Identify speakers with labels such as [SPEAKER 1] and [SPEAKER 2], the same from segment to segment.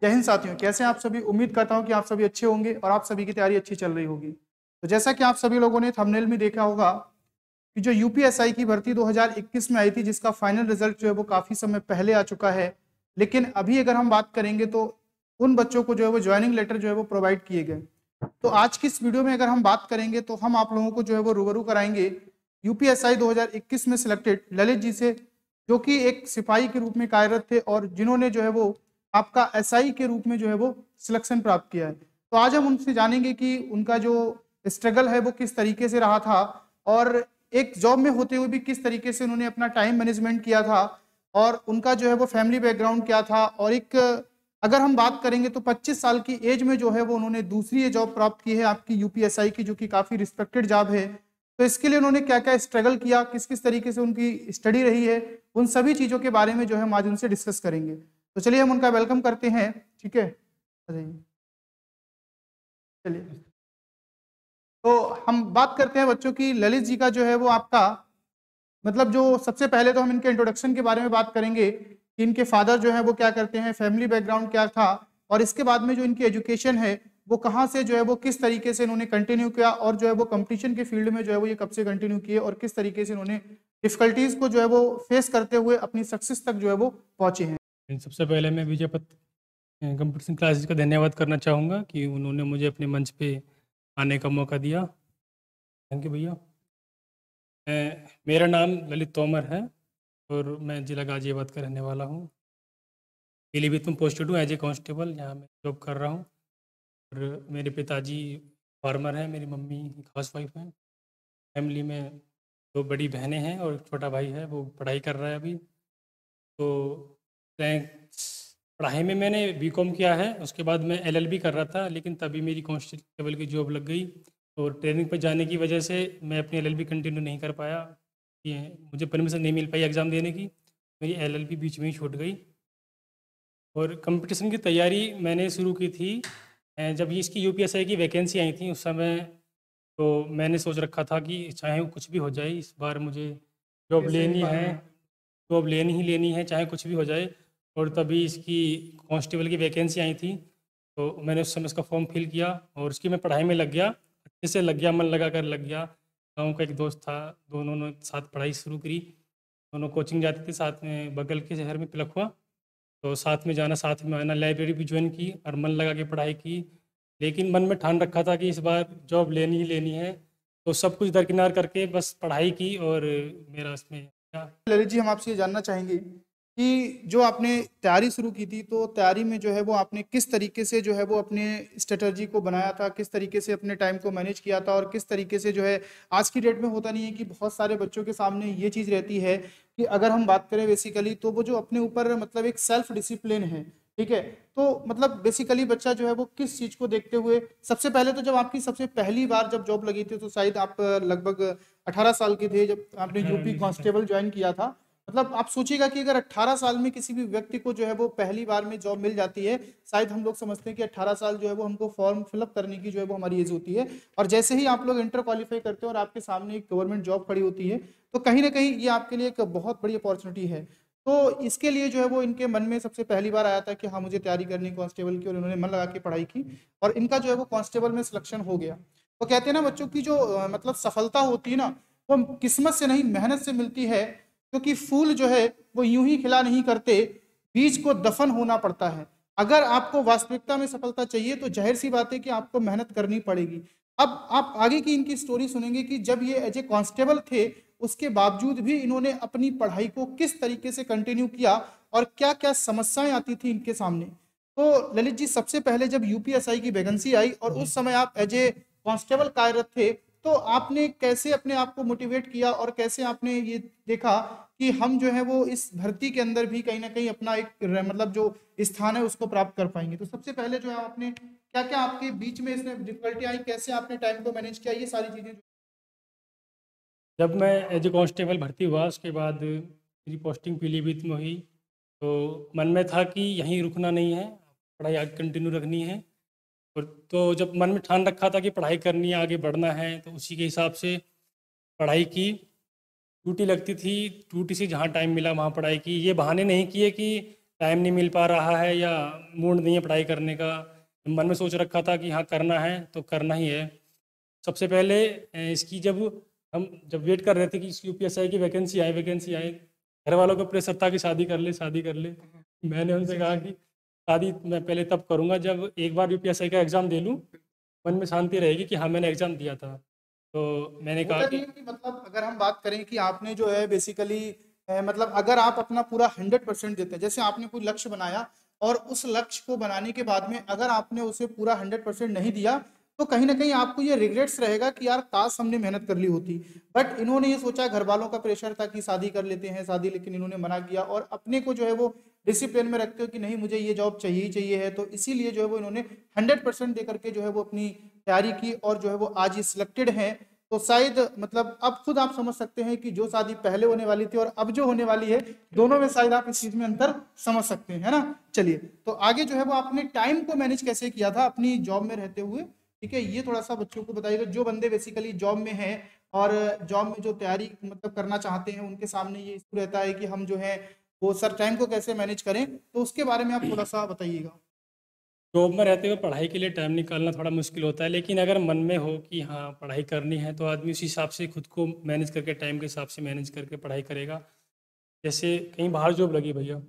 [SPEAKER 1] जय हिंद साथियों, कैसे हैं आप सभी। उम्मीद करता हूं कि आप सभी अच्छे होंगे और आप सभी की तैयारी अच्छी चल रही होगी। तो जैसा कि आप सभी लोगों ने थंबनेल में देखा होगा कि जो यूपीएसआई की भर्ती 2021 में आई थी, जिसका फाइनल रिजल्ट जो है वो काफी समय पहले आ चुका है, लेकिन अभी अगर हम बात करेंगे तो उन बच्चों को जो है वो ज्वाइनिंग लेटर जो है वो प्रोवाइड किए गए। तो आज की इस वीडियो में अगर हम बात करेंगे तो हम आप लोगों को जो है वो रूबरू कराएंगे यूपीएसआई 2021 में सिलेक्टेड ललित जी से, जो कि एक सिपाही के रूप में कार्यरत थे और जिन्होंने जो है वो आपका एसआई के रूप में जो है वो सिलेक्शन प्राप्त किया है। तो आज हम उनसे जानेंगे कि उनका जो स्ट्रगल है वो किस तरीके से रहा था और एक जॉब में होते हुए भी किस तरीके से उन्होंने अपना टाइम मैनेजमेंट किया था और उनका जो है वो फैमिली बैकग्राउंड क्या था। और एक अगर हम बात करेंगे तो 25 साल की एज में जो है वो उन्होंने दूसरी ये जॉब प्राप्त की है आपकी यूपीएसआई की, जो कि काफ़ी रिस्पेक्टेड जॉब है। तो इसके लिए उन्होंने क्या क्या स्ट्रगल किया, किस किस तरीके से उनकी स्टडी रही है, उन सभी चीज़ों के बारे में जो है हम आज उनसे डिस्कस करेंगे। तो चलिए हम उनका वेलकम करते हैं। ठीक है, आ जाइए। चलिए, तो हम बात करते हैं बच्चों की। ललित जी का जो है वो आपका मतलब जो सबसे पहले तो हम इनके इंट्रोडक्शन के बारे में बात करेंगे कि इनके फादर जो है वो क्या करते हैं, फैमिली बैकग्राउंड क्या था, और इसके बाद में जो इनकी एजुकेशन है वो कहाँ से जो है वो किस तरीके से इन्होंने कंटिन्यू किया, और जो है वो कंपटीशन के फील्ड में जो है वो ये कब से कंटिन्यू किए और किस तरीके से इन्होंने डिफिकल्टीज को जो है वो फेस करते हुए अपनी सक्सेस तक जो है वो पहुंचे हैं।
[SPEAKER 2] सबसे पहले मैं विजयपत कंपटीशन क्लासेस का धन्यवाद करना चाहूँगा कि उन्होंने मुझे अपने मंच पे आने का मौका दिया। थैंक यू भैया। मेरा नाम ललित तोमर है और मैं ज़िला गाजियाबाद का रहने वाला हूँ। पीलीभीत में पोस्टेड हूँ एज ए कांस्टेबल, यहाँ मैं जॉब कर रहा हूँ। और मेरे पिताजी फार्मर हैं, मेरी मम्मी एक हाउसवाइफ हैं। फैमिली में दो बड़ी बहनें हैं और एक छोटा भाई है, वो पढ़ाई कर रहा है अभी। तो पढ़ाई में मैंने बीकॉम किया है, उसके बाद मैं एलएलबी कर रहा था, लेकिन तभी मेरी कांस्टेबल की जॉब लग गई। और ट्रेनिंग पर जाने की वजह से मैं अपनी एलएलबी कंटिन्यू नहीं कर पाया, ये मुझे परमिशन नहीं मिल पाई एग्ज़ाम देने की, मेरी एलएलबी बीच में ही छूट गई। और कंपटीशन की तैयारी मैंने शुरू की थी जब इसकी यूपीएसआई की वैकेंसी आई थी उस समय। तो मैंने सोच रखा था कि चाहे वो कुछ भी हो जाए, इस बार मुझे जॉब लेनी है, जॉब लेनी ही लेनी है, चाहे कुछ भी हो जाए। और तभी इसकी कांस्टेबल की वैकेंसी आई थी, तो मैंने उस समय उसका फॉर्म फिल किया और उसकी मैं पढ़ाई में लग गया, अच्छे से लग गया, मन लगा कर लग गया। गाँव का एक दोस्त था, दोनों ने साथ पढ़ाई शुरू करी, दोनों कोचिंग जाते थे साथ में, बगल के शहर में पिलखुआ। तो साथ में जाना, साथ में आना, लाइब्रेरी भी ज्वाइन की और मन लगा के पढ़ाई की। लेकिन मन में ठान रखा था कि इस बार जॉब लेनी ही लेनी है, तो सब कुछ दरकिनार करके बस पढ़ाई की और मेरा इसमें क्या।
[SPEAKER 1] ललित जी, हम आपसे ये जानना चाहेंगे कि जो आपने तैयारी शुरू की थी, तो तैयारी में जो है वो आपने किस तरीके से जो है वो अपने स्ट्रेटजी को बनाया था, किस तरीके से अपने टाइम को मैनेज किया था, और किस तरीके से जो है आज की डेट में होता नहीं है कि बहुत सारे बच्चों के सामने ये चीज़ रहती है कि अगर हम बात करें बेसिकली तो वो जो अपने ऊपर मतलब एक सेल्फ डिसिप्लिन है। ठीक है, तो मतलब बेसिकली बच्चा जो है वो किस चीज़ को देखते हुए, सबसे पहले तो जब आपकी सबसे पहली बार जब जॉब लगी थी तो शायद आप लगभग 18 साल के थे जब आपने यूपी कांस्टेबल ज्वाइन किया था। मतलब आप सोचिएगा कि अगर 18 साल में किसी भी व्यक्ति को जो है वो पहली बार में जॉब मिल जाती है, शायद हम लोग समझते हैं कि 18 साल जो है वो हमको फॉर्म फिलअप करने की जो है वो हमारी एज होती है, और जैसे ही आप लोग इंटर क्वालिफाई करते हैं और आपके सामने एक गवर्नमेंट जॉब खड़ी होती है, तो कहीं ना कहीं ये आपके लिए एक बहुत बड़ी अपॉर्चुनिटी है। तो इसके लिए जो है वो इनके मन में सबसे पहली बार आया था कि हाँ मुझे तैयारी करनी है कांस्टेबल की, और इन्होंने मन लगा के पढ़ाई की और इनका जो है वो कांस्टेबल में सिलेक्शन हो गया। तो कहते हैं ना बच्चों की जो मतलब सफलता होती है ना, वो किस्मत से नहीं मेहनत से मिलती है, क्योंकि फूल जो है वो यूं ही खिला नहीं करते, बीज को दफन होना पड़ता है। अगर आपको वास्तविकता में सफलता चाहिए तो जाहिर सी बात है कि आपको मेहनत करनी पड़ेगी। अब आप आगे की इनकी स्टोरी सुनेंगे कि जब ये एज ए कांस्टेबल थे उसके बावजूद भी इन्होंने अपनी पढ़ाई को किस तरीके से कंटिन्यू किया और क्या क्या समस्याएं आती थी इनके सामने। तो ललित जी, सबसे पहले जब यूपीएसआई की वैकेंसी आई और उस समय आप एज ए कांस्टेबल कार्यरत थे, तो आपने कैसे अपने आप को मोटिवेट किया और कैसे आपने ये देखा कि हम जो है वो इस भर्ती के अंदर भी कहीं ना कहीं अपना एक मतलब जो स्थान है उसको प्राप्त कर पाएंगे। तो सबसे पहले जो है आपने क्या क्या आपके बीच में इसमें डिफिकल्टी आई, कैसे आपने टाइम को मैनेज किया, ये सारी चीजें।
[SPEAKER 2] जब मैं एज ए कांस्टेबल भर्ती हुआ उसके बाद मेरी पोस्टिंग पीलीभीत में हुई, तो मन में था कि यहीं रुकना नहीं है, पढ़ाई आगे कंटिन्यू रखनी है। और तो जब मन में ठान रखा था कि पढ़ाई करनी है, आगे बढ़ना है, तो उसी के हिसाब से पढ़ाई की। ड्यूटी लगती थी, ड्यूटी से जहाँ टाइम मिला वहाँ पढ़ाई की, ये बहाने नहीं किए कि टाइम नहीं मिल पा रहा है या मूड नहीं है पढ़ाई करने का, मन में सोच रखा था कि हाँ करना है तो करना ही है। सबसे पहले इसकी जब वेट कर रहे थे कि इसकी यूपीएसआई की वैकेंसी आए, घर वालों को प्रेशर था कि शादी कर ले, शादी कर ले। मैंने उनसे कहा कि शादी मैं पहले तब करूँगा जब एक बार यूपीएसआई का एग्ज़ाम दे लूँ, मन में शांति रहेगी कि हाँ मैंने एग्ज़ाम दिया था। तो मैंने कहा
[SPEAKER 1] होता
[SPEAKER 2] कि
[SPEAKER 1] नहीं है कि मतलब अगर हम बात करें कि आपने जो है बेसिकली मतलब अगर आप अपना पूरा 100% देते हैं, जैसे आपने कोई लक्ष्य बनाया और उस लक्ष्य को बनाने के बाद में अगर आपने उसे पूरा 100% नहीं दिया, तो कहीं ना कहीं आपको ये रिग्रेट्स रहेगा कि यार काश हमने मेहनत कर ली होती। बट इन्होंने ये सोचा, घर वालों का प्रेशर था कि शादी कर लेते हैं शादी, लेकिन इन्होंने मना किया और अपने को जो है वो डिसिप्लिन में रखते हो कि नहीं मुझे ये जॉब चाहिए ही चाहिए है, तो इसीलिए जो है वो इन्होंने 100% दे करके जो है वो अपनी तैयारी की और जो है वो आज ये सिलेक्टेड हैं। तो शायद मतलब अब खुद आप समझ सकते हैं कि जो शादी पहले होने वाली थी और अब जो होने वाली है, दोनों में शायद आप इस चीज में अंतर समझ सकते हैं, है ना। चलिए, तो आगे जो है वो आपने टाइम को मैनेज कैसे किया था अपनी जॉब में रहते हुए, ठीक है, ये थोड़ा सा बच्चों को बताइएगा, जो बंदे बेसिकली जॉब में हैं और जॉब में जो तैयारी मतलब करना चाहते हैं, उनके सामने ये इशू रहता है कि हम जो है वो सर टाइम को कैसे मैनेज करें, तो उसके बारे में आप थोड़ा सा बताइएगा।
[SPEAKER 2] जॉब में रहते हुए पढ़ाई के लिए टाइम निकालना थोड़ा मुश्किल होता है, लेकिन अगर मन में हो कि हाँ पढ़ाई करनी है तो आदमी उस हिसाब से खुद को मैनेज करके, टाइम के हिसाब से मैनेज करके पढ़ाई करेगा। जैसे कहीं बाहर जॉब लगी भैया,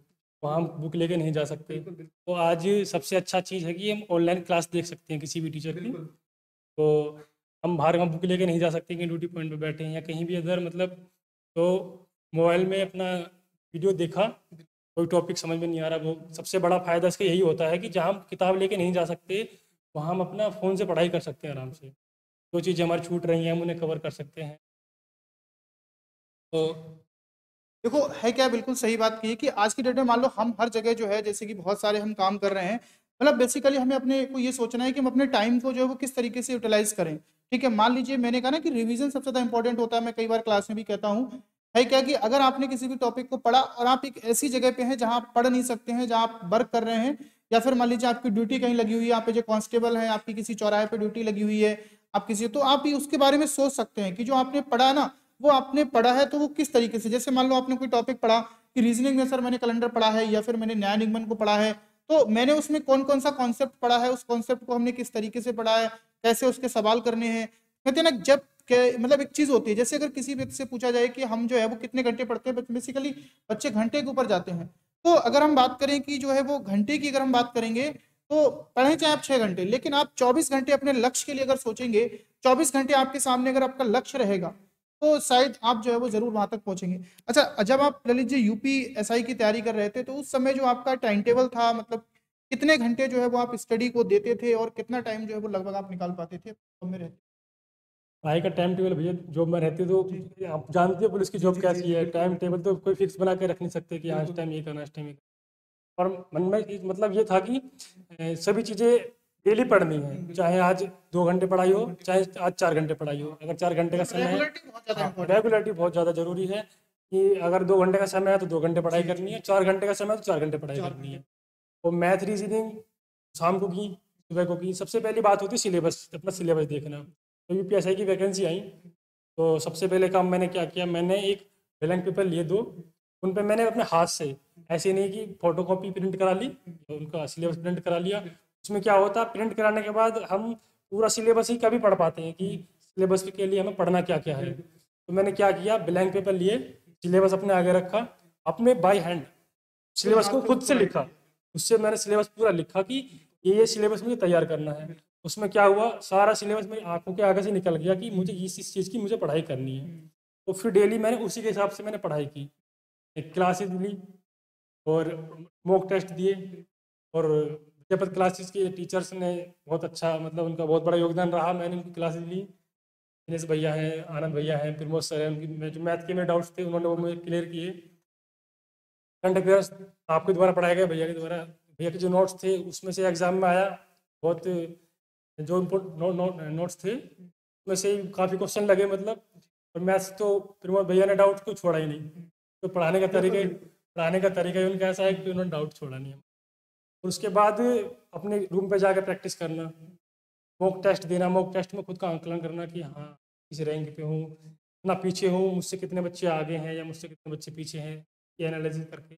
[SPEAKER 2] वहाँ हम बुक लेके नहीं जा सकते, तो आज सबसे अच्छा चीज़ है कि हम ऑनलाइन क्लास देख सकते हैं किसी भी टीचर की। तो हम बाहर हम बुक लेके नहीं जा सकते कि ड्यूटी पॉइंट पे बैठे हैं या कहीं भी अदर मतलब, तो मोबाइल में अपना वीडियो देखा, कोई टॉपिक समझ में नहीं आ रहा, वो सबसे बड़ा फ़ायदा इसका यही होता है कि जहाँ हम किताब लेके नहीं जा सकते, वहाँ हम अपना फ़ोन से पढ़ाई कर सकते हैं आराम से। जो चीज़ें हमारी छूट रही हैं हम उन्हें कवर कर सकते हैं। तो
[SPEAKER 1] देखो, है क्या, बिल्कुल सही बात की है कि आज की डेट में मान लो हम हर जगह जो है जैसे कि बहुत सारे हम काम कर रहे हैं, मतलब बेसिकली हमें अपने को ये सोचना है कि हम अपने टाइम को जो है वो किस तरीके से यूटिलाइज करें। ठीक है, मान लीजिए मैंने कहा ना कि रिवीजन सबसे ज्यादा इंपॉर्टेंट होता है, मैं कई बार क्लास में भी कहता हूँ, है क्या कि अगर आपने किसी भी टॉपिक को पढ़ा और आप एक ऐसी जगह पे हैं जहाँ आप पढ़ नहीं सकते हैं, जहाँ आप वर्क कर रहे हैं, या फिर मान लीजिए आपकी ड्यूटी कहीं लगी हुई है, यहाँ पे जो कांस्टेबल है आपकी किसी चौराहे पे ड्यूटी लगी हुई है, आप किसी, तो आप भी उसके बारे में सोच सकते हैं कि जो आपने पढ़ा है ना, वो आपने पढ़ा है तो वो किस तरीके से, जैसे मान लो आपने कोई टॉपिक पढ़ा कि रीजनिंग में सर मैंने कैलेंडर पढ़ा है या फिर मैंने न्याय निगमन को पढ़ा है, तो मैंने उसमें कौन कौन सा कॉन्सेप्ट पढ़ा है, उस कॉन्सेप्ट को हमने किस तरीके से पढ़ा है, कैसे उसके सवाल करने हैं। कहते हैं ना, जब मतलब एक चीज होती है, जैसे अगर किसी व्यक्ति से पूछा जाए कि हम जो है वो कितने घंटे पढ़ते हैं, बेसिकली बच्चे घंटे के ऊपर जाते हैं। तो अगर हम बात करें कि जो है वो घंटे की अगर हम बात करेंगे, तो पढ़े चाहे आप 6 घंटे, लेकिन आप 24 घंटे अपने लक्ष्य के लिए अगर सोचेंगे, 24 घंटे आपके सामने अगर आपका लक्ष्य रहेगा, तो शायद आप जो है वो जरूर वहां तक पहुंचेंगे। अच्छा, जब आप ले लीजिए यूपीएसआई की तैयारी कर रहे थे, तो उस समय जो आपका टाइम टेबल था, मतलब कितने घंटे जो है वो आप स्टडी को देते थे और कितना टाइम जो है वो लगभग आप निकाल पाते थे तो में रहते।
[SPEAKER 2] पढ़ाई का टाइम टेबल भैया, जॉब में रहते तो आप जानते हो पुलिस की जॉब कैसी है, टाइम टेबल तो कोई फिक्स बना के रख नहीं सकते कि हाँ इस टाइम ये करना, इस टाइम ये करना। और मन में मतलब ये था कि सभी चीज़ें डेली पढ़नी है, चाहे आज 2 घंटे पढ़ाई हो, चाहे आज 4 घंटे पढ़ाई हो। अगर 4 घंटे का समय है,
[SPEAKER 1] रेगुलरिटी बहुत ज्यादा
[SPEAKER 2] हाँ
[SPEAKER 1] इंपॉर्टेंट है।
[SPEAKER 2] रेगुलरिटी बहुत ज़्यादा ज़रूरी है कि अगर 2 घंटे का समय है तो 2 घंटे पढ़ाई करनी है, 4 घंटे का समय है तो 4 घंटे पढ़ाई करनी है। और मैथ रीजनिंग शाम को की, सुबह को की। सबसे पहली बात होती है सिलेबस, अपना सिलेबस देखना। तो यूपीएसआई की वैकेंसी आई, तो सबसे पहले काम मैंने क्या किया, मैंने एक ब्लैंक पेपर लिए 2, उन पे मैंने अपने हाथ से, ऐसे नहीं कि फोटोकॉपी प्रिंट करा ली, तो उनका सिलेबस प्रिंट करा लिया। उसमें क्या होता है, प्रिंट कराने के बाद हम पूरा सिलेबस ही कभी पढ़ पाते हैं कि सिलेबस के लिए हमें पढ़ना क्या क्या है। तो मैंने क्या किया, ब्लैंक पेपर लिए, सिलेबस अपने आगे रखा, अपने बाई हैंड सिलेबस को खुद से लिखा। उससे मैंने सिलेबस पूरा लिखा कि ये सिलेबस मुझे तैयार करना है। उसमें क्या हुआ, सारा सिलेबस मेरी आंखों के आगे से निकल गया कि मुझे इस चीज़ की मुझे पढ़ाई करनी है। तो फिर डेली मैंने उसी के हिसाब से मैंने पढ़ाई की, एक क्लासेस ली और मॉक टेस्ट दिए। और विद्यापत क्लासेस के टीचर्स ने बहुत अच्छा, मतलब उनका बहुत बड़ा योगदान रहा, मैंने उनकी क्लासेस ली। दिनेश भैया हैं, आनंद भैया हैं, प्रमोद सर हैं, उनकी जो मैथ के में डाउट्स थे उन्होंने वो मुझे क्लियर किए। करंट अफेयर्स आपके द्वारा पढ़ाए गए, भैया के द्वारा, भैया के जो नोट्स थे उसमें से एग्जाम में आया बहुत, जो नोट्स थे उसमें से काफ़ी क्वेश्चन लगे मतलब। और मैथ्स तो प्रमोद भैया ने डाउट को छोड़ा ही नहीं। तो पढ़ाने का तरीका ही उनका ऐसा है कि उन्होंने डाउट छोड़ा नहीं है। और उसके बाद अपने रूम पे जाकर प्रैक्टिस करना, मॉक टेस्ट देना, मॉक टेस्ट में खुद का आंकलन करना कि हाँ किस रैंक पे हूँ, ना पीछे हूँ, मुझसे कितने बच्चे आगे हैं या मुझसे कितने बच्चे पीछे हैं, ये एनालिसिस करके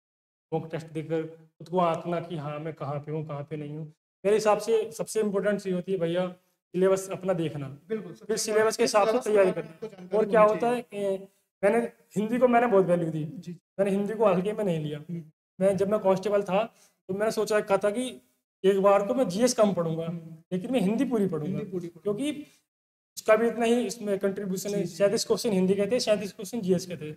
[SPEAKER 2] मॉक टेस्ट देकर खुद को आंकना कि हाँ मैं कहाँ पे हूँ, कहाँ पे नहीं हूँ। मेरे हिसाब से सबसे इम्पोर्टेंट चीज़ होती है भैया सिलेबस अपना देखना,
[SPEAKER 1] बिल्कुल,
[SPEAKER 2] फिर
[SPEAKER 1] सबसे
[SPEAKER 2] सिलेबस के
[SPEAKER 1] इम्पोर्टेंट
[SPEAKER 2] हिसाब से
[SPEAKER 1] सिलेबस के
[SPEAKER 2] तैयारी
[SPEAKER 1] बारे में आपको
[SPEAKER 2] करनी। और
[SPEAKER 1] जानकारी
[SPEAKER 2] क्या
[SPEAKER 1] होनी
[SPEAKER 2] होता
[SPEAKER 1] चाहिए।
[SPEAKER 2] है कि मैंने हिंदी को मैंने बहुत वैल्यू दी।
[SPEAKER 1] जी।
[SPEAKER 2] मैंने हिंदी को हल्के में नहीं लिया।
[SPEAKER 1] हुँ,
[SPEAKER 2] जब मैं कांस्टेबल था तो मैंने सोचा रखा था कि एक बार को मैं जीएस कम पढ़ूंगा,
[SPEAKER 1] हुँ,
[SPEAKER 2] लेकिन मैं हिंदी पूरी पढ़ूंगा,
[SPEAKER 1] हिंदी पूरी पढ़ो।
[SPEAKER 2] क्योंकि उसका भी इतना ही इसमें कंट्रीब्यूशन है।
[SPEAKER 1] जी, जी।
[SPEAKER 2] 37 क्वेश्चन हिंदी के थे, 37 क्वेश्चन जीएस के थे।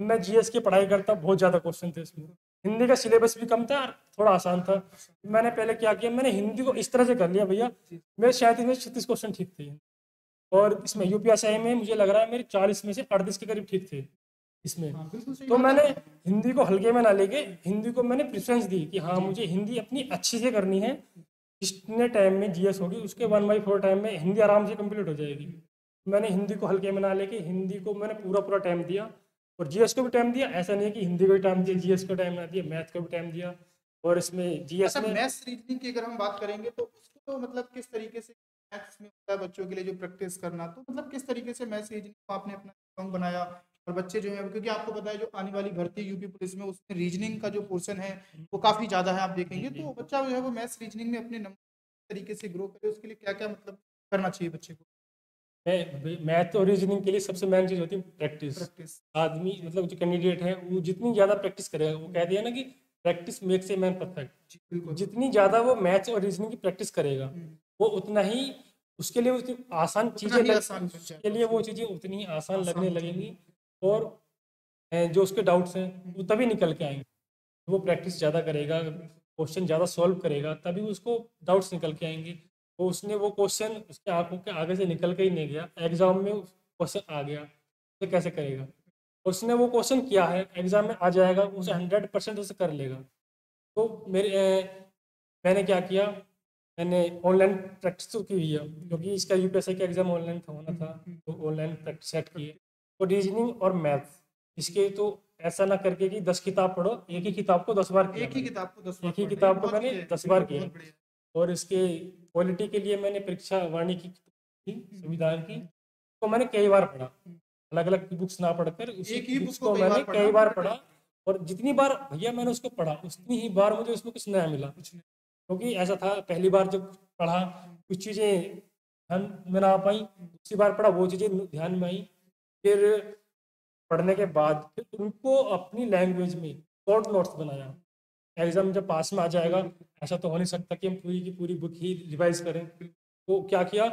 [SPEAKER 2] मैं जीएस की पढ़ाई करता, बहुत ज़्यादा क्वेश्चन थे इसमें। हिंदी का सिलेबस भी कम था और थोड़ा आसान था। मैंने पहले क्या किया, मैंने हिंदी को इस तरह से कर लिया भैया, मेरे 37 में 36 क्वेश्चन ठीक थे। और इसमें यूपीएसआई में मुझे लग रहा है मेरे 40 में से 38 के करीब ठीक थे इसमें।
[SPEAKER 1] हाँ, बिल्कुल सही
[SPEAKER 2] तो
[SPEAKER 1] बात
[SPEAKER 2] मैंने
[SPEAKER 1] है।
[SPEAKER 2] हिंदी को हल्के में ना लेके हिंदी को मैंने प्रेफरेंस दी कि हाँ मुझे हिंदी अपनी अच्छे से करनी है। जितने टाइम में जीएस होगी उसके 1/4 टाइम में हिंदी आराम से कंप्लीट हो जाएगी। मैंने हिंदी को हल्के में ना लेके हिंदी को मैंने पूरा पूरा टाइम दिया, और जीएस को भी टाइम दिया। ऐसा नहीं है कि हिंदी को भी टाइम दिया, जीएस को टाइम ना दिया, मैथ को भी टाइम दिया। और इसमें जीएस
[SPEAKER 1] अच्छा,
[SPEAKER 2] में
[SPEAKER 1] मैथ्स रीजनिंग की अगर हम बात करेंगे तो उसको तो मतलब किस तरीके से मैथ्स में होता है बच्चों के लिए जो प्रैक्टिस करना, तो मतलब किस तरीके से मैथ्स रीजनिंग को आपने अपना स्ट्रॉन्ग बनाया, और बच्चे जो है क्योंकि आपको पता है जो आने वाली भर्ती यूपी पुलिस में उसमें रीजनिंग का जो पोर्शन है वो काफी ज्यादा है, आप
[SPEAKER 2] जी
[SPEAKER 1] देखेंगे
[SPEAKER 2] जी।
[SPEAKER 1] तो बच्चा जो है वो मैथ्स रीजनिंग में अपने नंबर तरीके से ग्रो करे उसके लिए क्या क्या मतलब करना चाहिए बच्चे को।
[SPEAKER 2] मैथ और रीजनिंग के लिए सबसे मेन चीज़ होती है प्रैक्टिस।
[SPEAKER 1] प्रैक्टिस।
[SPEAKER 2] आदमी मतलब जो कैंडिडेट है वो जितनी ज़्यादा प्रैक्टिस करेगा, वो कहते हैं ना कि practice makes a man perfect.
[SPEAKER 1] जी बिल्कुल।
[SPEAKER 2] जितनी ज़्यादा वो मैथ्स और रीजनिंग की प्रैक्टिस करेगा,
[SPEAKER 1] हम्म,
[SPEAKER 2] वो उतना ही उसके लिए उतनी आसान
[SPEAKER 1] उतना
[SPEAKER 2] चीज़ें
[SPEAKER 1] ही
[SPEAKER 2] लग
[SPEAKER 1] आसान बन
[SPEAKER 2] उसके
[SPEAKER 1] जाएगा
[SPEAKER 2] लिए
[SPEAKER 1] उसके
[SPEAKER 2] वो
[SPEAKER 1] लिए।
[SPEAKER 2] चीज़ें उतनी ही आसान
[SPEAKER 1] आसान
[SPEAKER 2] लगने
[SPEAKER 1] हो
[SPEAKER 2] लगेंगी।
[SPEAKER 1] जाएगी।
[SPEAKER 2] और जो उसके डाउट्स हैं वो तभी निकल के आएंगे। वो प्रैक्टिस ज़्यादा करेगा, क्वेश्चन ज़्यादा सॉल्व करेगा, तभी उसको डाउट्स निकल के आएंगे। तो उसने वो क्वेश्चन उसके आंखों के आगे से निकल के ही नहीं गया, एग्जाम में क्वेश्चन आ गया तो कैसे करेगा। उसने वो क्वेश्चन किया है, एग्जाम में आ जाएगा, उसे 100% उसे कर लेगा। तो मैंने क्या किया, मैंने ऑनलाइन प्रैक्टिस तो की हुई है, क्योंकि इसका यूपीएससी का एग्जाम ऑनलाइन था होना था। तो ऑनलाइन प्रैक्टिस सेट किए। तो रीजनिंग और मैथ इसके तो ऐसा ना करके कि 10 किताब पढ़ो, एक ही किताब को 10 बार किया
[SPEAKER 1] एक ही
[SPEAKER 2] मैंने।
[SPEAKER 1] किताब को 10 बार
[SPEAKER 2] एक ही
[SPEAKER 1] पढ़ना ये
[SPEAKER 2] किताब को
[SPEAKER 1] बहुत
[SPEAKER 2] मैंने
[SPEAKER 1] ही है,
[SPEAKER 2] 10 बार
[SPEAKER 1] बिल्कुल
[SPEAKER 2] किया।
[SPEAKER 1] बहुत बढ़िया।
[SPEAKER 2] और इसके क्वालिटी के लिए मैंने परीक्षा वाणी की संविधान की, तो मैंने कई बार पढ़ा। अलग अलग बुक्स ना पढ़कर उसी
[SPEAKER 1] एक ही बुक
[SPEAKER 2] बुक्स
[SPEAKER 1] को
[SPEAKER 2] को
[SPEAKER 1] कई
[SPEAKER 2] मैंने
[SPEAKER 1] बार पढ़ना
[SPEAKER 2] कई बार
[SPEAKER 1] बट
[SPEAKER 2] पढ़ा। और जितनी बार भैया मैंने उसको पढ़ा, उतनी ही बार मुझे उसमें कुछ नया मिला।
[SPEAKER 1] कुछ नहीं।
[SPEAKER 2] क्योंकि ऐसा था, पहली बार जब पढ़ा कुछ चीज़ें ध्यान में ना आ पाई, दूसरी बार पढ़ा वो चीज़ें ध्यान में आई। फिर पढ़ने के बाद फिर उनको अपनी लैंग्वेज में शॉर्ट नोट्स बनाया। एग्जाम जब पास में आ जाएगा, ऐसा तो हो नहीं सकता कि हम पूरी की पूरी बुक ही रिवाइज करें। तो क्या किया,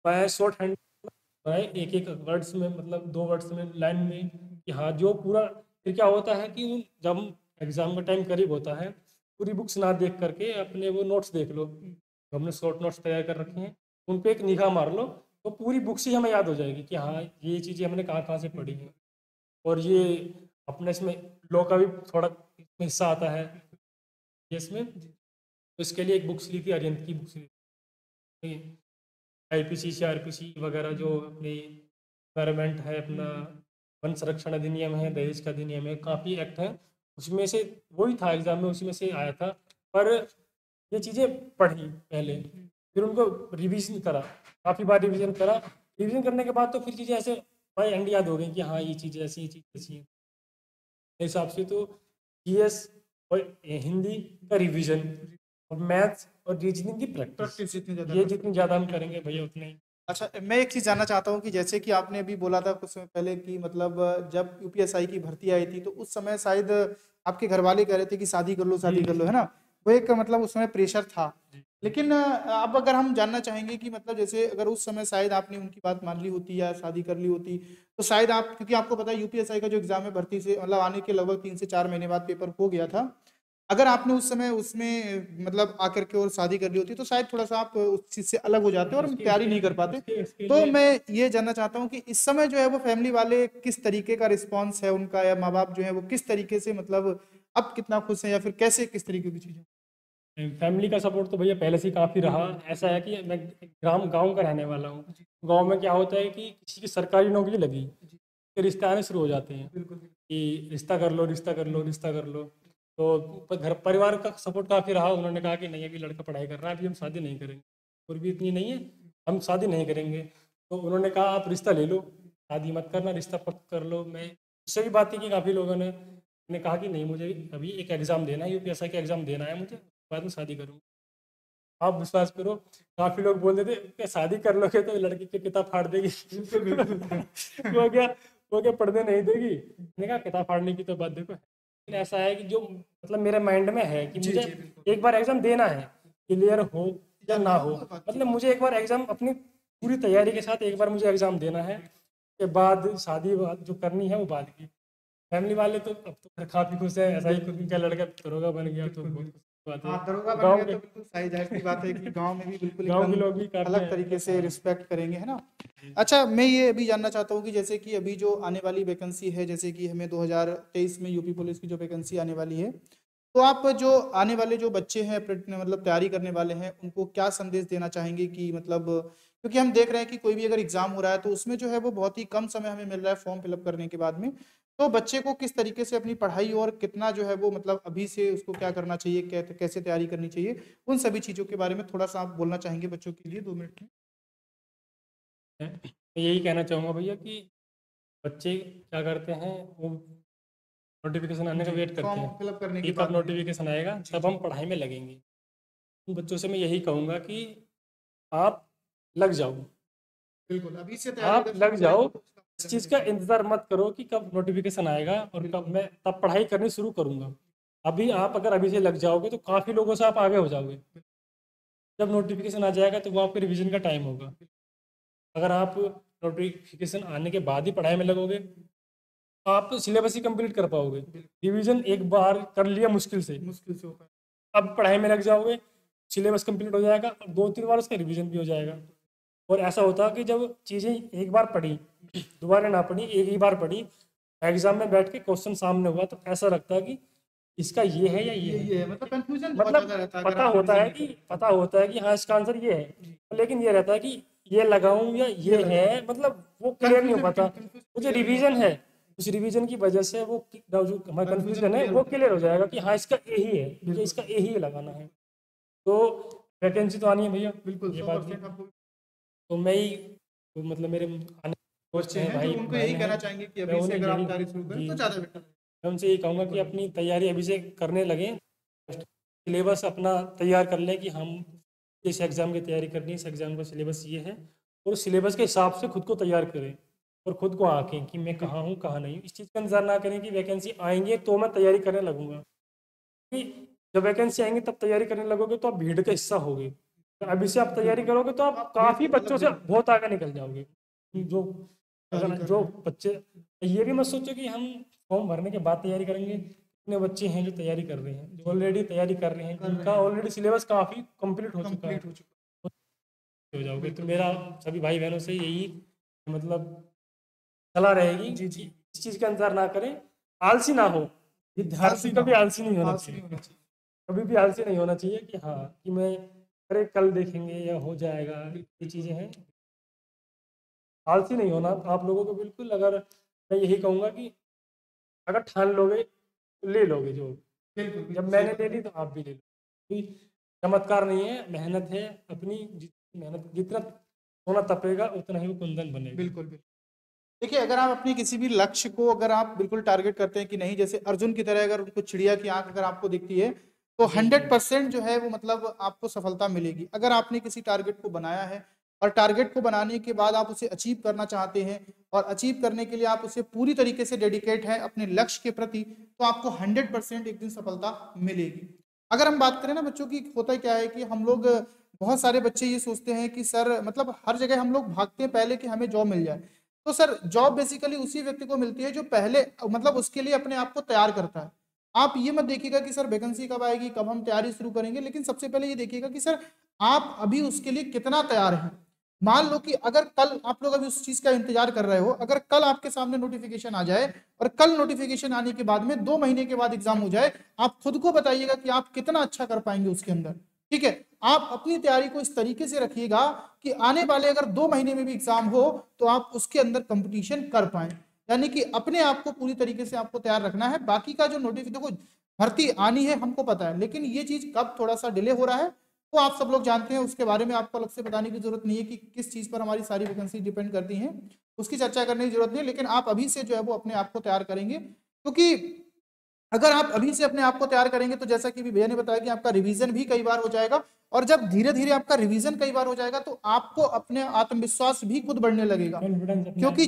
[SPEAKER 2] मैं शॉर्ट हैंड बनाए, एक एक वर्ड्स में, मतलब 2 वर्ड्स में, लाइन में, कि हाँ जो पूरा। फिर क्या होता है कि जब एग्जाम का टाइम करीब होता है, पूरी बुक्स ना देख करके अपने वो नोट्स देख लो, जो हमने शॉर्ट नोट्स तैयार कर रखे हैं उन पे एक निगाह मार लो, तो पूरी बुक्स ही हमें याद हो जाएगी कि हाँ ये चीज़ें हमने कहाँ कहाँ से पढ़ी हैं। और ये अपने इसमें लॉ का भी थोड़ा इसमें हिस्सा आता है ये इसमें। तो इसके लिए एक बुक्स ली थी, अरिहंत की बुक्स ली थी। आईपीसी सीआरपीसी वगैरह जो अपनी एनवायरमेंट है, अपना वन संरक्षण अधिनियम है, दहेज का अधिनियम है, काफ़ी एक्ट है। उसमें से वही था एग्जाम में, उसी में से आया था। पर ये चीज़ें पढ़ी पहले, फिर उनको रिवीजन करा, काफ़ी बार रिवीजन करा। रिवीजन करने के बाद तो फिर चीज़ें ऐसे भाई एंड याद हो गई कि हाँ ये चीज़ ऐसी, ये चीज़ ऐसी है। मेरे हिसाब से तो जीएस और हिंदी का रिवीजन और मैथ्स और रीजनिंग की प्रैक्टिस,
[SPEAKER 1] प्रैक्टिस जितनी ज्यादा
[SPEAKER 2] ये
[SPEAKER 1] कर
[SPEAKER 2] जितनी
[SPEAKER 1] सकते
[SPEAKER 2] ज़्यादा हम करेंगे भैया उतने ही।
[SPEAKER 1] अच्छा, मैं एक चीज़ जानना चाहता हूँ कि जैसे कि आपने अभी बोला था कुछ समय पहले कि मतलब जब यूपीएसआई की भर्ती आई थी तो उस समय शायद आपके घर वाले कह रहे थे कि शादी कर लो,
[SPEAKER 2] जी
[SPEAKER 1] शादी कर
[SPEAKER 2] जी
[SPEAKER 1] लो, है ना। वो एक मतलब उस समय प्रेशर था।
[SPEAKER 2] जी
[SPEAKER 1] लेकिन अब अगर हम जानना चाहेंगे कि मतलब जैसे अगर उस समय शायद आपने उनकी बात मान ली होती या शादी कर ली होती तो शायद आप, क्योंकि आपको पता है यूपीएसआई का जो एग्जाम है भर्ती से मतलब आने के लगभग 3 से 4 महीने बाद पेपर हो गया था। अगर आपने उस समय उसमें मतलब आकर के और शादी कर ली होती तो शायद थोड़ा सा आप उस चीज से अलग हो जाते और हम
[SPEAKER 2] उसके
[SPEAKER 1] तैयारी
[SPEAKER 2] उसके
[SPEAKER 1] नहीं कर पाते।
[SPEAKER 2] उसके उसके
[SPEAKER 1] तो
[SPEAKER 2] लिए
[SPEAKER 1] मैं ये जानना चाहता हूँ कि इस समय जो है वो फैमिली वाले किस तरीके का रिस्पॉन्स है उनका, या माँ बाप जो है वो किस तरीके से मतलब अब कितना खुश हैं, या फिर कैसे किस तरीके की चीजें।
[SPEAKER 2] फैमिली का सपोर्ट तो भैया पहले से ही काफ़ी रहा। ऐसा है कि मैं ग्राम गांव का रहने वाला हूँ।
[SPEAKER 1] जी
[SPEAKER 2] गांव में क्या होता है कि किसी की सरकारी नौकरी लगी,
[SPEAKER 1] जी
[SPEAKER 2] फिर रिश्ते आने शुरू हो जाते हैं
[SPEAKER 1] बिल्कुल बिल्कुल।
[SPEAKER 2] कि रिश्ता कर लो, रिश्ता कर लो, रिश्ता कर लो। तो घर परिवार का सपोर्ट काफ़ी रहा। उन्होंने कहा कि नहीं अभी लड़का पढ़ाई कर रहा है, अभी हम शादी नहीं करेंगे, और भी इतनी नहीं है, हम शादी नहीं करेंगे। तो उन्होंने कहा आप रिश्ता ले लो, शादी मत करना, रिश्ता पक्का कर लो। मैं उससे भी बातें की काफ़ी लोगों ने, मैंने कहा कि नहीं, मुझे अभी एक एग्ज़ाम देना है, यूपीएससी का एग्ज़ाम देना है मुझे, बाद में शादी करूँगा। आप विश्वास करो, काफ़ी लोग बोल देते कि शादी कर लोगे तो लड़की की किताब फाड़ देगी।
[SPEAKER 1] बिल्कुल बिल्कुल बिल्कुल।
[SPEAKER 2] वो क्या वो क्या पढ़ने नहीं देगी। मैंने कहा किताब फाड़ने की तो बात देखो, लेकिन ऐसा है कि जो मतलब मेरे माइंड में है कि
[SPEAKER 1] जी
[SPEAKER 2] मुझे
[SPEAKER 1] जी बिल्कुल।
[SPEAKER 2] एक बार एग्ज़ाम देना है, क्लियर हो या
[SPEAKER 1] या
[SPEAKER 2] ना
[SPEAKER 1] ना
[SPEAKER 2] हो,
[SPEAKER 1] हो बात की।
[SPEAKER 2] मतलब मुझे एक बार एग्ज़ाम अपनी पूरी तैयारी के साथ एक बार मुझे एग्ज़ाम देना है, के बाद शादी बात जो करनी है वो बाद की। फैमिली वाले तो अब तो काफ़ी खुश है, ऐसा ही कुछ उनका लड़का दरोगा बन गया तो
[SPEAKER 1] बिल्कुल
[SPEAKER 2] बहुत
[SPEAKER 1] बिल्कुल।
[SPEAKER 2] खुश की बात है।
[SPEAKER 1] हाँ, दरोगा बन
[SPEAKER 2] गाँव
[SPEAKER 1] गया
[SPEAKER 2] के
[SPEAKER 1] तो बिल्कुल सही जाहिर सी बात है कि गाँव में भी बिल्कुल
[SPEAKER 2] गाँव
[SPEAKER 1] एकदम
[SPEAKER 2] के लोग भी काफ़ी
[SPEAKER 1] अलग तरीके से
[SPEAKER 2] हाँ,
[SPEAKER 1] रिस्पेक्ट करेंगे, है ना?
[SPEAKER 2] जी,
[SPEAKER 1] अच्छा, मैं ये अभी जानना चाहता हूँ कि जैसे कि अभी जो आने वाली वैकेंसी है, जैसे कि हमें 2023 में यूपी पुलिस की जो वैकेंसी आने वाली है, तो आप जो आने वाले जो बच्चे हैं मतलब तैयारी करने वाले हैं, उनको क्या संदेश देना चाहेंगे कि मतलब क्योंकि हम देख रहे हैं कि कोई भी अगर एग्जाम हो रहा है तो उसमें जो है वो बहुत ही कम समय हमें मिल रहा है फॉर्म फिलअप करने के बाद में। तो बच्चे को किस तरीके से अपनी पढ़ाई और कितना जो है वो मतलब अभी से उसको क्या करना चाहिए, कैसे तैयारी करनी चाहिए, उन सभी चीज़ों के बारे में थोड़ा सा आप बोलना चाहेंगे बच्चों के लिए 2 मिनट में?
[SPEAKER 2] मैं यही कहना चाहूँगा भैया कि बच्चे क्या करते हैं, वो नोटिफिकेशन आने का
[SPEAKER 1] जी,
[SPEAKER 2] वेट करते
[SPEAKER 1] फॉर्म
[SPEAKER 2] हैं
[SPEAKER 1] फिलअप करने
[SPEAKER 2] कि
[SPEAKER 1] के
[SPEAKER 2] कब
[SPEAKER 1] बाद में।
[SPEAKER 2] नोटिफिकेशन आएगा,
[SPEAKER 1] जी
[SPEAKER 2] तब
[SPEAKER 1] जी
[SPEAKER 2] हम पढ़ाई में लगेंगे। उन बच्चों से मैं यही कहूँगा कि आप लग जाओ,
[SPEAKER 1] बिल्कुल, अभी से तैयारी
[SPEAKER 2] आप
[SPEAKER 1] अगर
[SPEAKER 2] लग
[SPEAKER 1] शुरू
[SPEAKER 2] जाओ।
[SPEAKER 1] करेंगे तो उसका
[SPEAKER 2] इस
[SPEAKER 1] फायदा
[SPEAKER 2] चीज़ का
[SPEAKER 1] मिलेगा।
[SPEAKER 2] इंतज़ार मत करो कि कब नोटिफिकेशन आएगा और कब
[SPEAKER 1] बिल्कुल
[SPEAKER 2] मैं तब पढ़ाई करनी शुरू करूँगा। अभी आप अगर अभी से लग जाओगे तो काफ़ी लोगों से आप आगे हो जाओगे। जब नोटिफिकेशन आ जाएगा तो वो आपके रिवीजन का टाइम होगा। अगर आप नोटिफिकेशन आने के बाद ही पढ़ाई में लगोगे, आप सिलेबस ही कंप्लीट कर पाओगे।
[SPEAKER 1] बिल्कुल,
[SPEAKER 2] रिवीजन एक बार कर लिया मुश्किल से,
[SPEAKER 1] मुश्किल से होगा।
[SPEAKER 2] अब पढ़ाई में लग जाओगे, सिलेबस कंप्लीट हो जाएगा और 2-3 बार उसका रिवीजन भी हो जाएगा। और ऐसा होता है कि जब चीज़ें एक बार पढ़ी, दोबारा ना पढ़ी, एक ही बार पढ़ी, एग्ज़ाम में बैठ के क्वेश्चन सामने हुआ तो ऐसा लगता है कि इसका ये है या ये है।
[SPEAKER 1] ये है मतलब कंफ्यूजन बहुत
[SPEAKER 2] मतलब
[SPEAKER 1] ज्यादा रहता है अगर आप रिवीजन नहीं करें।
[SPEAKER 2] पता होता है कि हाँ, इसका आंसर ये
[SPEAKER 1] जी,
[SPEAKER 2] है, लेकिन ये रहता है कि ये लगाऊं या
[SPEAKER 1] ये
[SPEAKER 2] ये
[SPEAKER 1] लगा
[SPEAKER 2] है, मतलब वो क्लियर नहीं हो
[SPEAKER 1] कंफ्यूजन
[SPEAKER 2] पाता।
[SPEAKER 1] कंफ्यूजन
[SPEAKER 2] वो जो
[SPEAKER 1] क्लियर नहीं
[SPEAKER 2] रिवीजन
[SPEAKER 1] होता।
[SPEAKER 2] है, उस रिवीजन की वजह से वो जो हमारा
[SPEAKER 1] कंफ्यूजन
[SPEAKER 2] कन्फ्यूजन है
[SPEAKER 1] क्लियर
[SPEAKER 2] वो
[SPEAKER 1] हो
[SPEAKER 2] क्लियर हो
[SPEAKER 1] जाता
[SPEAKER 2] जाएगा कि हाँ, इसका यही है,
[SPEAKER 1] है।
[SPEAKER 2] मुझे
[SPEAKER 1] बिल्कुल
[SPEAKER 2] इसका यही लगाना है। तो वैकेंसी तो आनी है भैया,
[SPEAKER 1] बिल्कुल
[SPEAKER 2] ये
[SPEAKER 1] सौ
[SPEAKER 2] बात भी।
[SPEAKER 1] परसेंट आपको
[SPEAKER 2] तो मैं ही तो मतलब मेरे आने दोस्त
[SPEAKER 1] बच्चे
[SPEAKER 2] हैं,
[SPEAKER 1] हैं जो
[SPEAKER 2] भाई
[SPEAKER 1] उनको यही
[SPEAKER 2] बहन हैं,
[SPEAKER 1] कहना चाहेंगे कि
[SPEAKER 2] मैं
[SPEAKER 1] अभी से
[SPEAKER 2] उन्हें
[SPEAKER 1] अगर आप
[SPEAKER 2] यही
[SPEAKER 1] तैयारी शुरू करें
[SPEAKER 2] जी,
[SPEAKER 1] तो ज़्यादा बेटर है।
[SPEAKER 2] मैं उनसे यही कहूँगा कि
[SPEAKER 1] बिल्कुल
[SPEAKER 2] अपनी तैयारी अभी से करने लगें। सिलेबस अपना तैयार कर लें कि हम इस एग्ज़ाम की तैयारी करनी है, इस एग्ज़ाम का सिलेबस ये है, और उस सिलेबस के हिसाब से खुद को तैयार करें और खुद को आंकें कि मैं कहाँ
[SPEAKER 1] बिल्कुल
[SPEAKER 2] हूँ कहाँ नहीं हूँ। इस चीज़ का इंतजार ना करें कि वैकेंसी आएंगे तो मैं तैयारी करने लगूंगा, कि जब वैकेंसी आएंगे तब तैयारी करने लगोगे तो आप भीड़ का हिस्सा होगे। तो अभी से आप तैयारी
[SPEAKER 1] बिल्कुल
[SPEAKER 2] करोगे तो
[SPEAKER 1] तो
[SPEAKER 2] आप
[SPEAKER 1] आप भीड़
[SPEAKER 2] काफ़ी
[SPEAKER 1] से
[SPEAKER 2] बच्चों
[SPEAKER 1] अलग
[SPEAKER 2] से
[SPEAKER 1] जगह
[SPEAKER 2] बहुत आगे निकल जाओगे। जो
[SPEAKER 1] तैयारी
[SPEAKER 2] अगर
[SPEAKER 1] कर
[SPEAKER 2] जो
[SPEAKER 1] रहे हैं।
[SPEAKER 2] बच्चे, ये भी मत सोचो कि हम फॉर्म भरने के बाद तैयारी करेंगे। इतने बच्चे हैं जो तैयारी कर रहे हैं, जो ऑलरेडी तैयारी कर रहे हैं,
[SPEAKER 1] कर रहे
[SPEAKER 2] जिनका
[SPEAKER 1] हैं
[SPEAKER 2] ऑलरेडी सिलेबस काफ़ी कंप्लीट हो चुका है,
[SPEAKER 1] कंप्लीट हो चुका
[SPEAKER 2] हो जाओगे। तो
[SPEAKER 1] बिल्कुल
[SPEAKER 2] मेरा सभी भाई बहनों से यही मतलब सलाह रहेगी
[SPEAKER 1] जी
[SPEAKER 2] कि
[SPEAKER 1] जी
[SPEAKER 2] इस चीज़ का इंतजार ना करें, आलसी ना हो।
[SPEAKER 1] आलसी
[SPEAKER 2] विद्यार्थी
[SPEAKER 1] ना
[SPEAKER 2] कभी
[SPEAKER 1] हो
[SPEAKER 2] आलसी नहीं होना
[SPEAKER 1] आलसी
[SPEAKER 2] चाहिए,
[SPEAKER 1] नहीं होना चाहिए
[SPEAKER 2] कभी भी आलसी नहीं होना चाहिए कि हाँ, कि मैं अरे कल देखेंगे या हो जाएगा, ये चीज़ें हैं। आलसी नहीं होना आप लोगों को बिल्कुल। अगर मैं यही कहूँगा कि अगर ठान लोगे तो ले लोगे जो,
[SPEAKER 1] बिल्कुल
[SPEAKER 2] जब
[SPEAKER 1] बिल्कुल सही
[SPEAKER 2] मैंने
[SPEAKER 1] बात
[SPEAKER 2] ले ली तो आप भी ले लो। कोई चमत्कार नहीं है, मेहनत है अपनी। जितनी मेहनत, जितना सोना तपेगा उतना ही वो कुंदन बनेगा।
[SPEAKER 1] बिल्कुल बिल्कुल देखिए, अगर आप अपने किसी भी लक्ष्य को अगर आप बिल्कुल टारगेट करते हैं कि नहीं, जैसे अर्जुन की तरह अगर उनको चिड़िया की आंख अगर आपको दिखती है तो
[SPEAKER 2] जी जी
[SPEAKER 1] 100% जो है वो मतलब आपको सफलता मिलेगी। अगर आपने किसी टारगेट को बनाया है और टारगेट को बनाने के बाद आप उसे अचीव करना चाहते हैं और अचीव करने के लिए आप उसे पूरी तरीके से डेडिकेट हैं अपने लक्ष्य के प्रति, तो आपको 100% एक दिन सफलता मिलेगी। अगर हम बात करें ना बच्चों की, होता क्या है कि हम लोग बहुत सारे बच्चे ये सोचते हैं कि सर मतलब हर जगह हम लोग भागते हैं पहले कि हमें जॉब मिल जाए। तो सर जॉब बेसिकली उसी व्यक्ति को मिलती है जो पहले मतलब उसके लिए अपने आप को तैयार करता है। आप ये मत देखिएगा कि सर वैकेंसी कब आएगी, कब हम तैयारी शुरू करेंगे, लेकिन सबसे पहले ये देखिएगा कि सर आप अभी उसके लिए कितना तैयार हैं। मान लो कि अगर कल आप लोग अभी उस चीज का इंतजार कर रहे हो, अगर कल आपके सामने नोटिफिकेशन आ जाए और कल नोटिफिकेशन आने के बाद में 2 महीने के बाद एग्जाम हो जाए, आप खुद को बताइएगा कि आप कितना अच्छा कर पाएंगे उसके अंदर। ठीक है, आप अपनी तैयारी को इस तरीके से रखिएगा कि आने वाले अगर 2 महीने में भी एग्जाम हो तो आप उसके अंदर कंपटीशन कर पाए। यानी कि अपने आप को पूरी तरीके से आपको तैयार रखना है। बाकी का जो नोटिफिकेशन, देखो भर्ती आनी है हमको पता है, लेकिन ये चीज कब थोड़ा सा डिले हो रहा है वो आप सब लोग जानते हैं। उसके बारे में आपको अलग से बताने की जरूरत नहीं है कि किस चीज पर हमारी सारी वैकेंसी डिपेंड करती हैं, उसकी चर्चा करने की जरूरत नहीं है। लेकिन आप अभी से जो है वो अपने आप को तैयार करेंगे, क्योंकि अगर आप अभी से अपने आप को तैयार करेंगे तो जैसा कि भी भैया ने बताया कि आपका रिवीजन भी कई बार हो जाएगा, और जब धीरे धीरे आपका रिवीजन कई बार हो जाएगा तो आपको अपने आत्मविश्वास भी खुद बढ़ने लगेगा,
[SPEAKER 2] कॉन्फिडेंस अपने
[SPEAKER 1] क्योंकि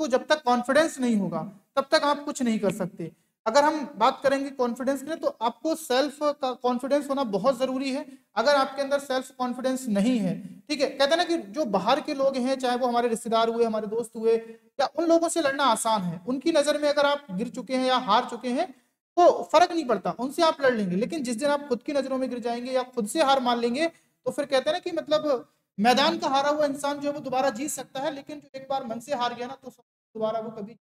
[SPEAKER 1] जब तक कॉन्फिडेंस नहीं होगा तब तक आप कुछ नहीं कर सकते। अगर हम बात करेंगे कॉन्फिडेंस में, तो आपको सेल्फ का कॉन्फिडेंस होना बहुत जरूरी है। अगर आपके अंदर सेल्फ कॉन्फिडेंस नहीं है, ठीक है, कहते हैं ना कि जो बाहर के लोग हैं, चाहे वो हमारे रिश्तेदार हुए, हमारे दोस्त हुए, या उन लोगों से लड़ना आसान है। उनकी नजर में अगर आप गिर चुके हैं या हार चुके हैं तो फर्क नहीं पड़ता, उनसे आप लड़ लेंगे। लेकिन जिस दिन आप खुद की नजरों में गिर जाएंगे या खुद से हार मान लेंगे, तो फिर कहते हैं ना कि मतलब मैदान का हारा हुआ इंसान जो है वो दोबारा जीत सकता है, लेकिन जो एक बार मन से हार गया ना, तो दोबारा वो कभी,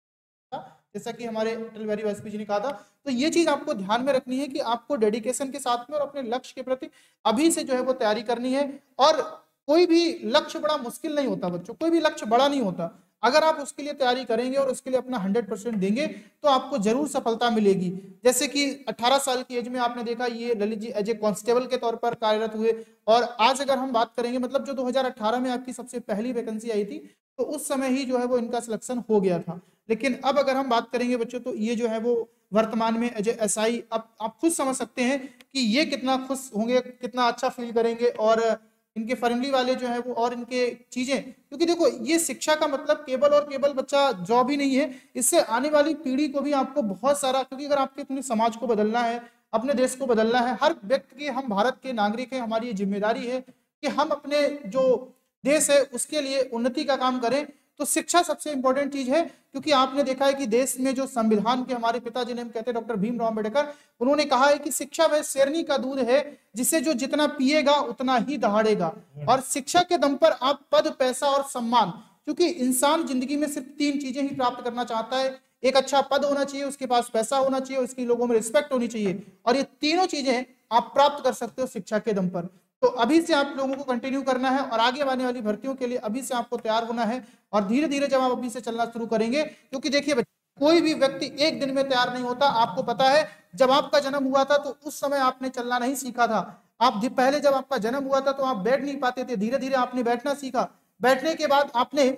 [SPEAKER 1] जैसा कि हमारे अटल बिहारी वाजपेयी जी ने कहा था। तो ये चीज आपको ध्यान में रखनी है कि आपको डेडिकेशन के साथ में और अपने लक्ष्य के प्रति अभी से जो है वो तैयारी करनी है। और कोई भी लक्ष्य बड़ा मुश्किल नहीं होता बच्चों, कोई भी लक्ष्य बड़ा नहीं होता। अगर आप उसके लिए तैयारी करेंगे और उसके लिए अपना 100% देंगे तो आपको जरूर सफलता मिलेगी। जैसे कि 18 साल की एज में आपने देखा ये Lalit ji as a constable के तौर पर कार्यरत हुए, और आज अगर हम बात करेंगे मतलब जो 2018 में आपकी सबसे पहली वैकेंसी आई थी, तो उस समय ही जो है वो इनका सिलेक्शन हो गया था। लेकिन अब अगर हम बात करेंगे बच्चों, तो ये जो है वो वर्तमान में एज ए एसआई, अब आप खुद समझ सकते हैं कि ये कितना खुश होंगे, कितना अच्छा फील करेंगे, और इनके फैमिली वाले जो है वो, और इनके चीजें, क्योंकि देखो ये शिक्षा का मतलब केवल और केवल बच्चा जॉब ही नहीं है, इससे आने वाली पीढ़ी को भी आपको बहुत सारा, क्योंकि अगर आपके अपने समाज को बदलना है, अपने देश को बदलना है, हर व्यक्ति की, हम भारत के नागरिक हैं, हमारी ये जिम्मेदारी है कि हम अपने जो देश है उसके लिए उन्नति का काम करें। तो शिक्षा सबसे इंपॉर्टेंट चीज है, क्योंकि आपने देखा है कि देश में जो संविधान के हमारे पिताजी ने, हम कहते हैं डॉक्टर भीमराव अम्बेडकर, उन्होंने कहा है कि शिक्षा वह शेरनी का दूध है जिसे जो जितना पिएगा उतना ही दहाड़ेगा। और शिक्षा के दम पर आप पद, पैसा और सम्मान, क्योंकि इंसान जिंदगी में सिर्फ 3 चीजें ही प्राप्त करना चाहता है, एक अच्छा पद होना चाहिए, उसके पास पैसा होना चाहिए, उसकी लोगों में रिस्पेक्ट होनी चाहिए, और ये तीनों चीजें आप प्राप्त कर सकते हो शिक्षा के दम पर। तो अभी से आप लोगों को कंटिन्यू करना है, और आगे आने वाली भर्तियों के लिए अभी से आपको तैयार होना है, और धीरे धीरे जब आप अभी से चलना शुरू करेंगे, क्योंकि देखिए कोई भी व्यक्ति एक दिन में तैयार नहीं होता। आपको पता है जब आपका जन्म हुआ था तो उस समय आपने चलना नहीं सीखा था। आप पहले जब आपका जन्म हुआ था तो आप बैठ नहीं पाते थे, धीरे धीरे आपने बैठना सीखा, बैठने के बाद आपने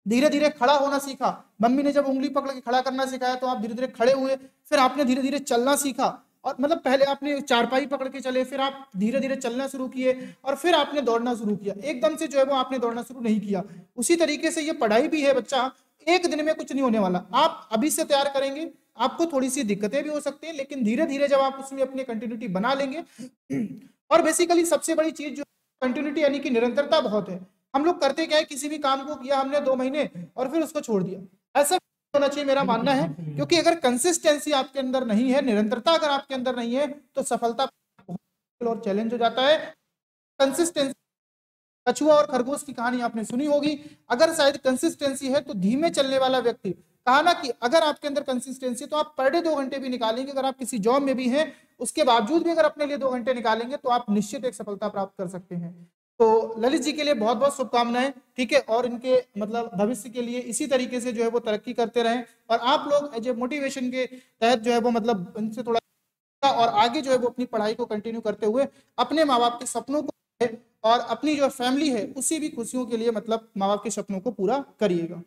[SPEAKER 1] धीरे धीरे खड़ा होना सीखा, मम्मी ने जब उंगली पकड़ के खड़ा करना सिखाया तो आप धीरे धीरे खड़े हुए, फिर आपने धीरे धीरे चलना सीखा, और मतलब पहले आपने चारपाई पकड़ के चले, फिर आप धीरे धीरे चलना शुरू किए, और फिर आपने दौड़ना शुरू किया। एकदम से जो है वो आपने दौड़ना शुरू नहीं किया। उसी तरीके से ये पढ़ाई भी है बच्चा, एक दिन में कुछ नहीं होने वाला। आप अभी से तैयार करेंगे, आपको थोड़ी सी दिक्कतें भी हो सकती है, लेकिन धीरे धीरे जब आप उसमें अपनी कंटिन्यूटी बना लेंगे, और बेसिकली सबसे बड़ी चीज जो कंटिन्यूटी यानी कि निरंतरता बहुत है। हम लोग करते क्या है, किसी भी काम को किया हमने 2 महीने और फिर उसको छोड़ दिया, ऐसा होना चाहिए मेरा मानना है। क्योंकि अगर कंसिस्टेंसी आपके अंदर नहीं है, निरंतरता अगर आपके अंदर नहीं है, तो सफलता और चैलेंज हो जाता है। कंसिस्टेंसी, कछुआ और खरगोश की कहानी आपने सुनी होगी, अगर शायद कंसिस्टेंसी है तो धीमे चलने वाला व्यक्ति, कहा ना कि अगर आपके अंदर कंसिस्टेंसी तो आप पर डे 2 घंटे भी निकालेंगे, अगर आप किसी जॉब में भी हैं उसके बावजूद भी अगर अपने लिए 2 घंटे निकालेंगे तो आप निश्चित एक सफलता प्राप्त कर सकते हैं। तो ललित जी के लिए बहुत बहुत शुभकामनाएं, ठीक है, और इनके मतलब भविष्य के लिए इसी तरीके से जो है वो तरक्की करते रहें, और आप लोग एज ए मोटिवेशन के तहत जो है वो मतलब इनसे थोड़ा, और आगे जो है वो अपनी पढ़ाई को कंटिन्यू करते हुए अपने माँ बाप के सपनों को और अपनी जो फैमिली है उसी भी खुशियों के लिए मतलब माँ बाप के सपनों को पूरा करिएगा।